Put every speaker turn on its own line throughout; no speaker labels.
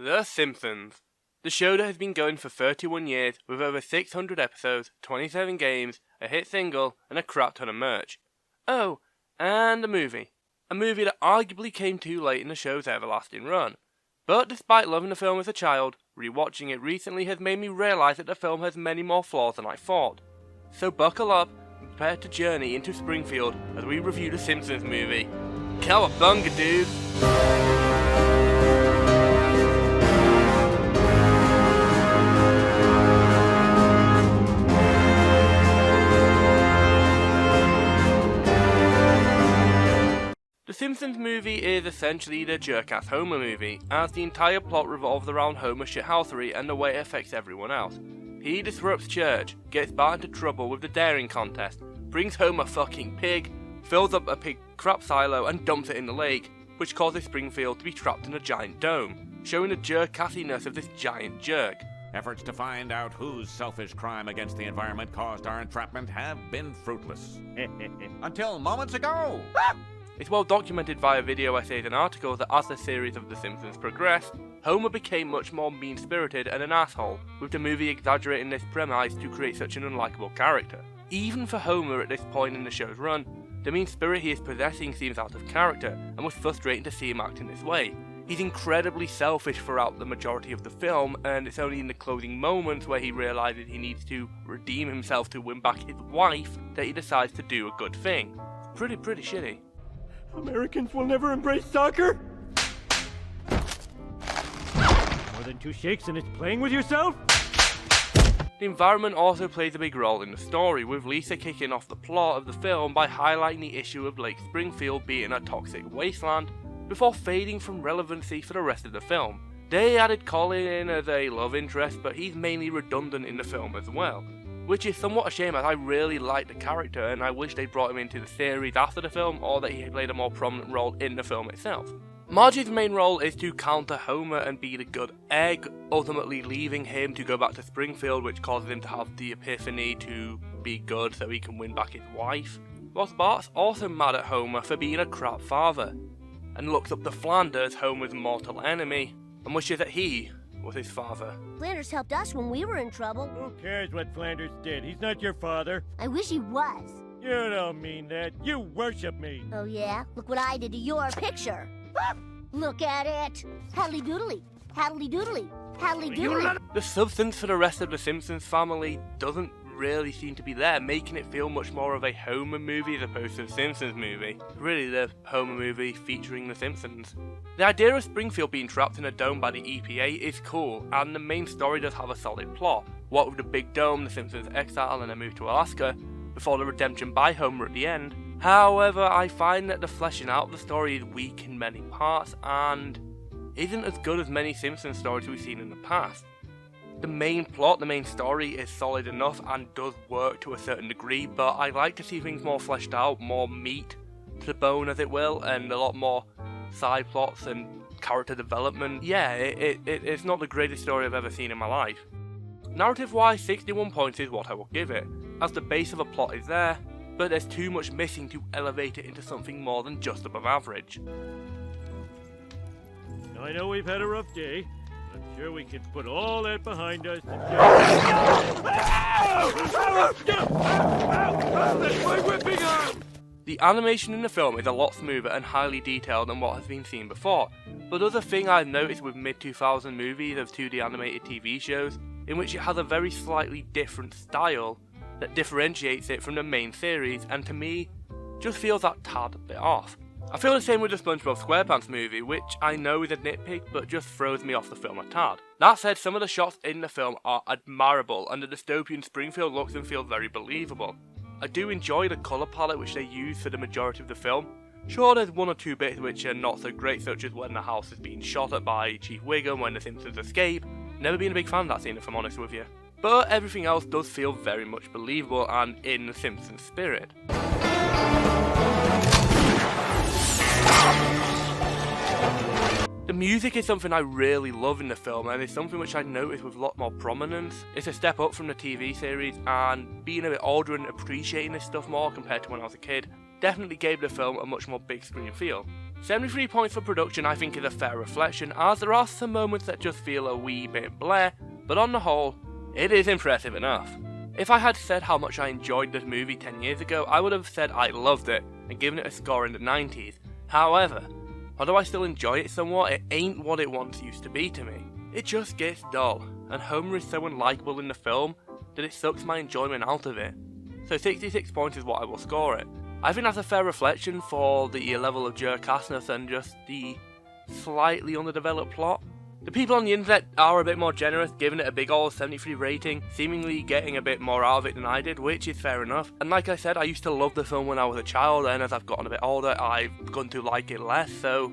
The Simpsons. The show that has been going for 31 years with over 600 episodes, 27 games, a hit single, and a crap ton of merch. Oh, and a movie. A movie that arguably came too late in the show's everlasting run. But despite loving the film as a child, rewatching it recently has made me realise that the film has many more flaws than I thought. So buckle up and prepare to journey into Springfield as we review the Simpsons movie. Cowabunga, dudes! The Simpsons movie is essentially the Jerkass Homer movie, as the entire plot revolves around Homer's shithousery and the way it affects everyone else. He disrupts church, gets Bart into trouble with the daring contest, brings home a fucking pig, fills up a pig crap silo and dumps it in the lake, which causes Springfield to be trapped in a giant dome, showing the jerkassiness of this giant jerk.
Efforts to find out whose selfish crime against the environment caused our entrapment have been fruitless. Until moments ago!
It's well documented via video essays and articles that as the series of The Simpsons progressed, Homer became much more mean-spirited and an asshole, with the movie exaggerating this premise to create such an unlikable character. Even for Homer at this point in the show's run, the mean spirit he is possessing seems out of character, and was frustrating to see him act in this way. He's incredibly selfish throughout the majority of the film, and it's only in the closing moments where he realises he needs to redeem himself to win back his wife that he decides to do a good thing. It's pretty shitty.
Americans will never embrace soccer? More than two shakes and it's playing with yourself?
The environment also plays a big role in the story, with Lisa kicking off the plot of the film by highlighting the issue of Lake Springfield being a toxic wasteland, before fading from relevancy for the rest of the film. They added Colin in as a love interest, but he's mainly redundant in the film as well, which is somewhat a shame as I really like the character and I wish they brought him into the series after the film, or that he played a more prominent role in the film itself. Marge's main role is to counter Homer and be the good egg, ultimately leaving him to go back to Springfield, which causes him to have the epiphany to be good so he can win back his wife. Whilst Bart's also mad at Homer for being a crap father, and looks up to Flanders, Homer's mortal enemy, and wishes that he was his father.
Flanders helped us when we were in trouble.
Who cares what Flanders did? He's not your father.
I wish he was.
You don't mean that. You worship me.
Oh yeah? Look what I did to your picture. Look at it. Haddly doodly. Haddly doodly. Haddly doodly.
The substance for the rest of the Simpsons family doesn't really seem to be there, making it feel much more of a Homer movie as opposed to the Simpsons movie. Really the Homer movie featuring the Simpsons. The idea of Springfield being trapped in a dome by the EPA is cool, and the main story does have a solid plot. What with the big dome, the Simpsons exile and a move to Alaska, before the redemption by Homer at the end. However, I find that the fleshing out of the story is weak in many parts, and isn't as good as many Simpsons stories we've seen in the past. The main plot, the main story is solid enough and does work to a certain degree, but I like to see things more fleshed out, more meat to the bone as it will, and a lot more side plots and character development. Yeah, it's not the greatest story I've ever seen in my life. Narrative wise, 61 points is what I will give it, as the base of a plot is there, but there's too much missing to elevate it into something more than just above average.
Now, I know we've had a rough day. I'm sure we can put all that behind us. That's my whipping arm!
The animation in the film is a lot smoother and highly detailed than what has been seen before, but other thing I've noticed with mid-2000 movies of 2D animated TV shows, in which it has a very slightly different style that differentiates it from the main series, and to me, just feels that tad bit off. I feel the same with the SpongeBob SquarePants movie, which I know is a nitpick, but just throws me off the film a tad. That said, some of the shots in the film are admirable, and the dystopian Springfield looks and feels very believable. I do enjoy the colour palette which they use for the majority of the film. Sure, there's one or two bits which are not so great, such as when the house is being shot at by Chief Wiggum when the Simpsons escape. Never been a big fan of that scene, if I'm honest with you. But everything else does feel very much believable and in the Simpsons spirit. The music is something I really love in the film, and it's something which I noticed with a lot more prominence. It's a step up from the TV series, and being a bit older and appreciating this stuff more compared to when I was a kid definitely gave the film a much more big screen feel. 73 points for production I think is a fair reflection, as there are some moments that just feel a wee bit bleh, but on the whole, it is impressive enough. If I had said how much I enjoyed this movie 10 years ago, I would have said I loved it and given it a score in the 90s. However, although I still enjoy it somewhat, it ain't what it once used to be to me. It just gets dull, and Homer is so unlikable in the film that it sucks my enjoyment out of it. So 66 points is what I will score it. I think that's a fair reflection for the level of jerkassness and just the slightly underdeveloped plot. The people on the internet are a bit more generous, giving it a big old 73 rating, seemingly getting a bit more out of it than I did, which is fair enough. And like I said, I used to love the film when I was a child, and as I've gotten a bit older, I've begun to like it less, so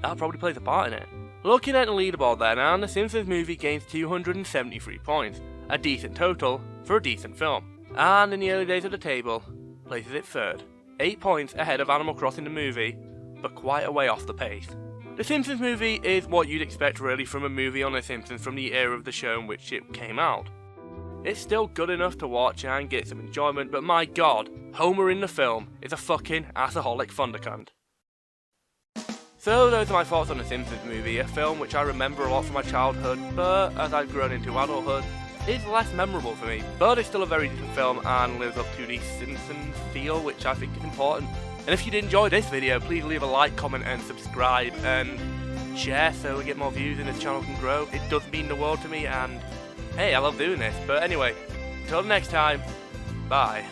that probably plays a part in it. Looking at the leaderboard there now, the Simpsons movie gains 273 points, a decent total for a decent film. And in the early days of the table, places it third, 8 points ahead of Animal Crossing the movie, but quite a way off the pace. The Simpsons movie is what you'd expect really from a movie on The Simpsons from the era of the show in which it came out. It's still good enough to watch and get some enjoyment, but my god, Homer in the film is a fucking assaholic thundercunt. So those are my thoughts on The Simpsons movie, a film which I remember a lot from my childhood, but as I've grown into adulthood, is less memorable for me. But it's still a very decent film and lives up to the Simpsons feel, which I think is important. And if you did enjoy this video, please leave a like, comment and subscribe and share so we get more views and this channel can grow. It does mean the world to me, and hey, I love doing this. But anyway, until next time, bye.